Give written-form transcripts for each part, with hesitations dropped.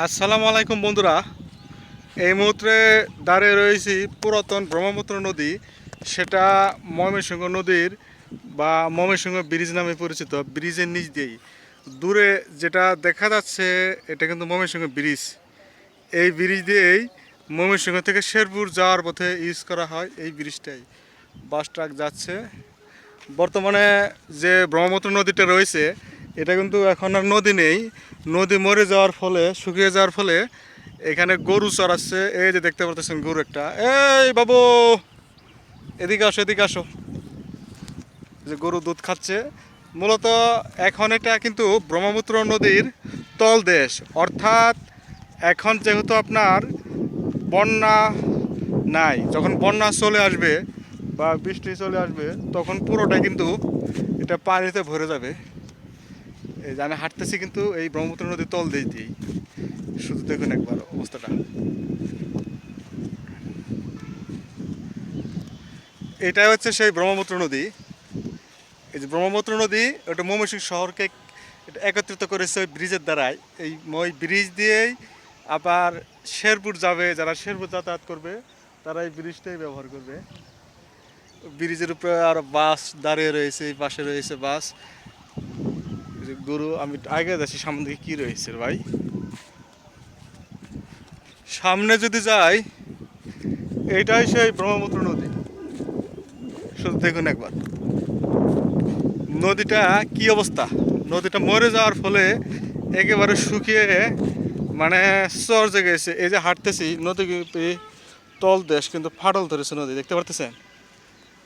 আসসালামু আলাইকুম বন্ধুরা। এই মুহূর্তে দাঁড়িয়ে রয়েছি পুরাতন ব্রহ্মপুত্র নদী, সেটা ময়মনসিংহ নদীর বা ময়মনসিংহ ব্রিজ নামে পরিচিত। ব্রিজের নিচ দিয়েই দূরে যেটা দেখা যাচ্ছে এটা কিন্তু ময়মনসিংহ ব্রিজ। এই ব্রিজ দিয়েই ময়মনসিংহ থেকে শেরপুর যাওয়ার পথে ইউজ করা হয় এই ব্রিজটাই। বাস ট্রাক যাচ্ছে। বর্তমানে যে ব্রহ্মপুত্র নদীটা রয়েছে এটা কিন্তু এখন আর নদী নেই। নদী মরে যাওয়ার ফলে, শুকিয়ে যাওয়ার ফলে এখানে গরু চড়াচ্ছে। এই যে দেখতে পাচ্ছেন গরু একটা, এই বাবু এদিকে আসো, এদিকে আসো। যে গরু দুধ খাচ্ছে মূলত। এখন এটা কিন্তু ব্রহ্মপুত্র নদীর তলদেশ, অর্থাৎ এখন যেহেতু আপনার বন্যা নাই, যখন বন্যা চলে আসবে বা বৃষ্টি চলে আসবে তখন পুরোটা কিন্তু এটা পানিতে ভরে যাবে। এই যে আমি হাঁটতেছি কিন্তু এই ব্রহ্মপুত্র নদীর তল দেশ দিয়েই। শুধু দেখুন একবার অবস্থাটা। এটাই হচ্ছে সেই ব্রহ্মপুত্র নদী। এই যে ব্রহ্মপুত্র নদী ওটা ময়মনসিংহ শহরকে এটা একত্রিত করেছে ওই ব্রিজের দ্বারাই। ওই ব্রিজ দিয়েই আবার শেরপুর যাবে, যারা শেরপুর যাতায়াত করবে তারা এই ব্রিজটাই ব্যবহার করবে। ব্রিজের উপরে আর বাস দাঁড়িয়ে রয়েছে, এই পাশে রয়েছে বাস। যে গরু, আমি আগে যাচ্ছি সামনে দিকে কি রয়েছে ভাই। সামনে যদি যাই এইটাই সেই ব্রহ্মপুত্র নদী। শুধু দেখুন একবার নদীটা কি অবস্থা। নদীটা মরে যাওয়ার ফলে একেবারে শুকিয়ে মানে চর জেগে গেছে। এই যে হাঁটতেছি নদী তল দেশ কিন্তু ফাটল ধরেছে নদী, দেখতে পারতেছেন।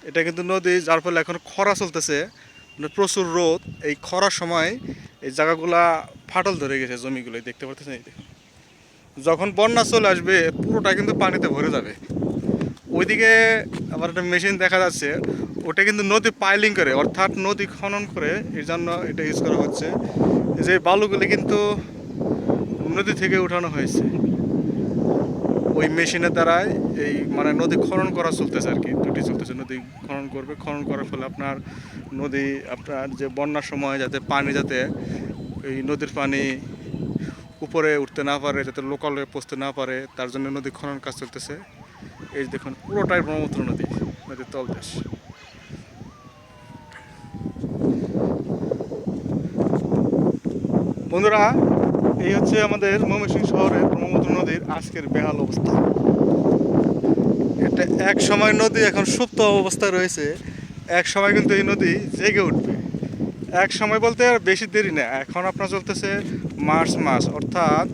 এটা কিন্তু নদী, যার ফলে এখন খরা চলতেছে, মানে প্রচুর রোদ। এই খরার সময় এই জায়গাগুলা ফাটল ধরে গেছে, জমিগুলো দেখতে পারতেছেন। এই দেখুন, যখন বন্যা চলে আসবে পুরোটা কিন্তু পানিতে ভরে যাবে। ওইদিকে আবার একটা মেশিন দেখা যাচ্ছে, ওটা কিন্তু নদী পাইলিং করে, অর্থাৎ নদী খনন করে, এই জন্য এটা ইউজ করা হচ্ছে। যে বালুগুলি কিন্তু নদী থেকে উঠানো হয়েছে ওই মেশিনের দ্বারাই। এই মানে নদী খনন করা চলতেছে আর কি, দুটি চলতেছে। নদী খনন করবে, খনন করার ফলে আপনার নদী, আপনার যে বন্যার সময় যাতে পানি, যাতে এই নদীর পানি উপরে উঠতে না পারে, যাতে লোকালে পৌঁছতে না পারে, তার জন্য নদী খনন কাজ চলতেছে। এই দেখুন পুরোটাই ব্রহ্মপুত্র নদী, নদীর তলদেশ। বন্ধুরা, এই হচ্ছে আমাদের ময়মনসিংহ শহরের ব্রহ্মপুত্র নদীর আজকের বেহাল অবস্থা। এটা এক সময় নদী এখন সুপ্ত অবস্থায় রয়েছে, এক সময় কিন্তু এই নদী জেগে উঠবে। এক সময় বলতে আর বেশি দেরি না, এখন আপনার চলতেছে মার্চ মাস, অর্থাৎ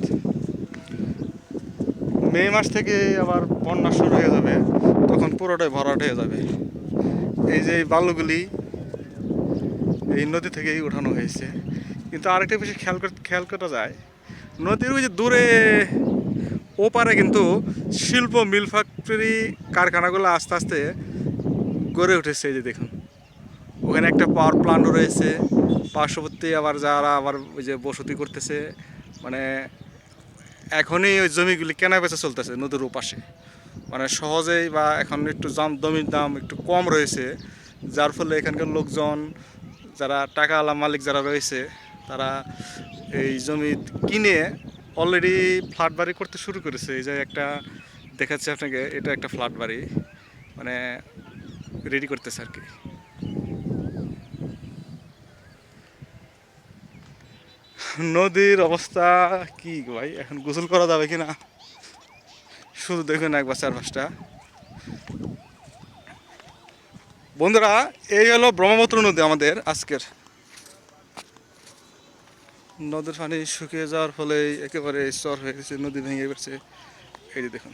মে মাস থেকে আবার বন্যা শুরু হয়ে যাবে, তখন পুরোটাই ভরাট হয়ে যাবে। এই যে এই বালুগুলি এই নদী থেকেই উঠানো হয়েছে। কিন্তু আরেকটা বিষয় খেয়াল করা যায়, নদীর ওই যে দূরে ওপারে কিন্তু শিল্প, মিল ফ্যাক্টরি, কারখানাগুলো আস্তে আস্তে গড়ে উঠেছে। এই যে দেখুন, ওখানে একটা পাওয়ার প্ল্যান্টও রয়েছে। পার্শ্ববর্তী আবার যারা আবার ওই যে বসতি করতেছে, মানে এখনই ওই জমিগুলি কেনা বেচা চলতেছে নদীর ওপাশে। মানে সহজেই, বা এখন একটু জমির দাম একটু কম রয়েছে, যার ফলে এখানকার লোকজন, যারা টাকাওয়ালা মালিক যারা রয়েছে, তারা এই জমি কিনে অলরেডি ফ্ল্যাট বাড়ি করতে শুরু করেছে। এই যে একটা দেখাচ্ছে আপনাকে, এটা একটা ফ্ল্যাট বাড়ি, মানে রেডি করতেছে আর কি। নদীর অবস্থা কি ভাই, এখন গোসল করা যাবে কিনা শুধু দেখুন একবার চারপাশটা। বন্ধুরা, এই হলো ব্রহ্মপুত্র নদী আমাদের আজকের। নদীর পানি শুকিয়ে যাওয়ার ফলে একেবারে চর হয়ে গেছে, নদী ভেঙে গেছে। এই যে দেখুন,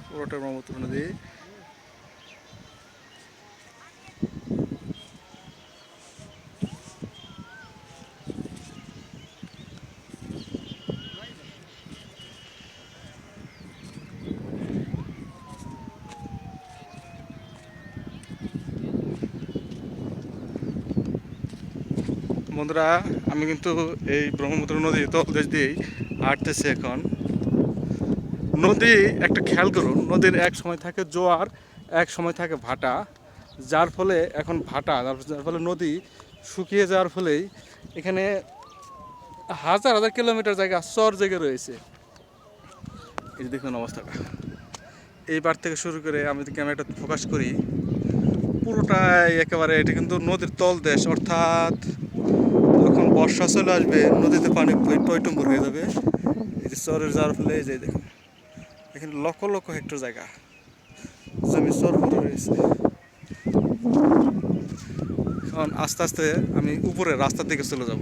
পুরোটা ব্রহ্মপুত্র নদী। বন্ধুরা, আমি কিন্তু এই ব্রহ্মপুত্র নদীর তলদেশ দিয়েই হাঁটতেছি এখন। নদী একটা খেয়াল করুন, নদীর এক সময় থাকে জোয়ার, এক সময় থাকে ভাটা। যার ফলে এখন ভাটা, যার ফলে নদী শুকিয়ে যাওয়ার ফলেই এখানে হাজার হাজার কিলোমিটার জায়গা চর জেগে রয়েছে। এই যে দেখুন অবস্থাটা, এইবার থেকে শুরু করে আমি যদি ক্যামেরাটা ফোকাস করি, পুরোটাই একেবারে এটা কিন্তু নদীর তলদেশ, অর্থাৎ যখন বর্ষা চলে আসবে নদীতে পানি টইটুম্বুর হয়ে যাবে। এই যে চরের যাওয়ার ফলে এই যে দেখুন এখানে লক্ষ লক্ষ হেক্টর জায়গা জমি চর ভরে রয়েছে। এখন আস্তে আস্তে আমি উপরে রাস্তার দিকে চলে যাব।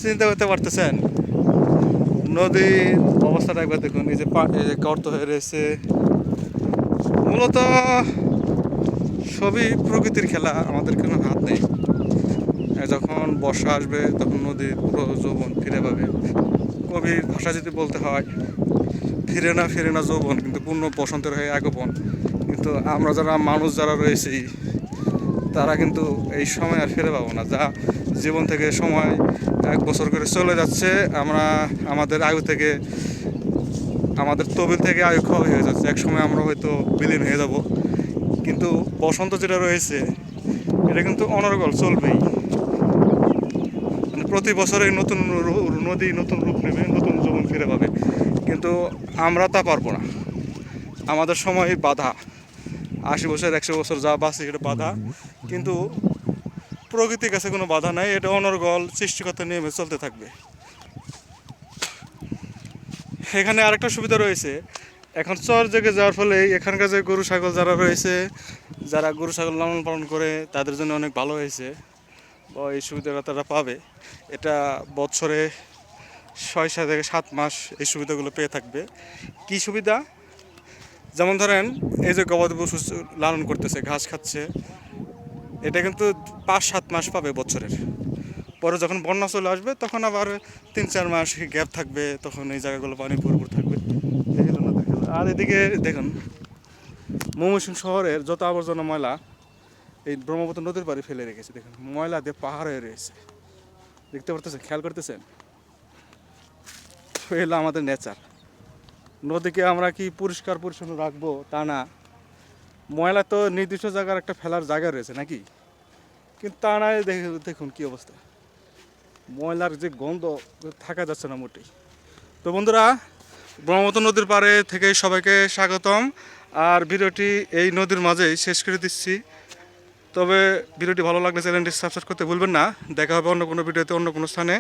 চিন্তা করতে পারতেছেন নদীর অবস্থাটা একবার দেখুন, এই যে এই যে গর্ত হয়ে রয়েছে। মূলত সবই প্রকৃতির খেলা, আমাদের কোনো হাত নেই। যখন বর্ষা আসবে তখন নদীর পুরো যৌবন ফিরে পাবে। কবির ভাষা যদি বলতে হয়, ফিরে না যৌবন কিন্তু পূর্ণ বসন্তের হয়ে আগমন। কিন্তু আমরা যারা মানুষ যারা রয়েছি তারা কিন্তু এই সময় আর ফিরে পাবো না। যা জীবন থেকে সময় 1 বছর করে চলে যাচ্ছে, আমরা আমাদের আয়ু থেকে, আমাদের তবিল থেকে আয়ু ক্ষয় হয়ে যাচ্ছে। এক সময় আমরা হয়তো বিলীন হয়ে যাব। কিন্তু বসন্ত যেটা রয়েছে এটা কিন্তু অনর্গল চলবেই। মানে প্রতি বছরে নতুন নদী নতুন রূপ নেবে, নতুন জীবন ফিরে পাবে। কিন্তু আমরা তা পারবো না, আমাদের সময় বাধা। 80 বছর 100 বছর যা বাঁচে এটা বাধা, কিন্তু প্রকৃতির কাছে কোনো বাধা নাই। এটা অনর্গল সৃষ্টিকর্তার নিয়মে চলতে থাকবে। এখানে আরেকটা সুবিধা রয়েছে, এখন চর জেগে যাওয়ার ফলে এখানকার যে গরু ছাগল যারা রয়েছে, যারা গরু ছাগল লালন পালন করে তাদের জন্য অনেক ভালো হয়েছে, বা এই সুবিধাটা তারা পাবে। এটা বছরে 6 থেকে 7 মাস এই সুবিধাগুলো পেয়ে থাকবে। কি সুবিধা? যেমন ধরেন এই যে গবাদি পশু লালন করতেছে, ঘাস খাচ্ছে, এটা কিন্তু 5-7 মাস পাবে বছরের। পরে যখন বন্যা চলে আসবে তখন আবার 3-4 মাস গ্যাপ থাকবে, তখন এই জায়গাগুলো পানি ভরপুর থাকবে। এই হলো নদীর খেলা। আর এদিকে দেখুন ময়মনসিংহ শহরের যত আবর্জনা ময়লা এই ব্রহ্মপুত্র নদীর পাড়ে ফেলে রেখেছে। দেখুন ময়লা দিয়ে পাহাড় হয়ে রয়েছে, দেখতে পারতেছেন, খেয়াল করতেছেন? এগুলো আমাদের নেচার। নদীকে আমরা কি পরিষ্কার পরিচ্ছন্ন রাখবো তা না, ময়লা তো নির্দিষ্ট জায়গার একটা ফেলার জায়গা রয়েছে নাকি, কিন্তু তা না। দেখুন কি অবস্থা, ময়লার যে গন্ধ থাকা যাচ্ছে না মোটেই। তো বন্ধুরা, ব্রহ্মপুত্র নদীর পাড়ে থেকে সবাইকে স্বাগতম। আর ভিডিওটি এই নদীর মাঝেই শেষ করে দিচ্ছি। তবে ভিডিওটি ভালো লাগলে চ্যানেলটি সাবস্ক্রাইব করতে ভুলবেন না। দেখা হবে অন্য কোনো ভিডিওতে, অন্য কোনো স্থানে।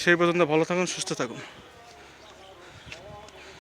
সেই পর্যন্ত ভালো থাকুন, সুস্থ থাকুন।